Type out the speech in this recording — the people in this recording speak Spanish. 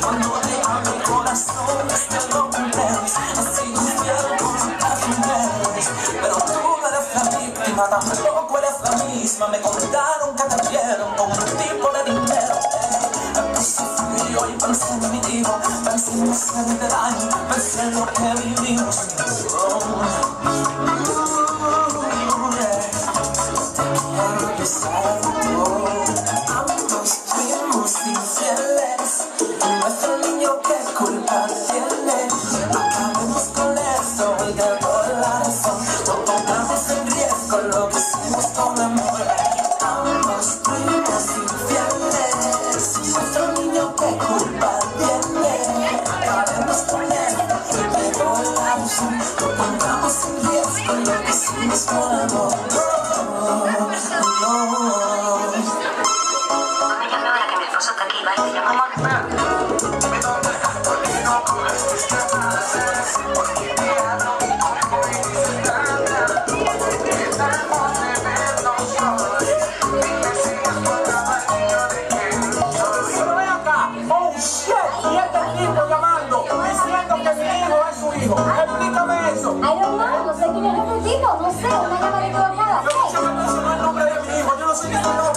Cuando te abro el corazón te lo cumples. Has sido infiel con las mujeres, pero tú no eres la víctima, tampoco eres la misma. Me contaron que te vieron con un tipo de dinero. Entonces fui yo y pensé en mi hijo, pensé en hacerte daño, pensé en lo que vivimos. Ambos fuimos infieles, nuestro niño qué culpa tiene. Acabemos con esto y de por la razón, no pongamos en riesgo lo que hicimos con amor. Ambos fuimos infieles, nuestro niño qué culpa tiene. Acabemos con esto y de por la razón, no pongamos en riesgo lo que hicimos con amor. Explícame eso. Ay, no sé quién es ese tipo, no sé, una llamada equivocada. Yo no sé mencionar el nombre de mi hijo, yo no sé ni su nombre.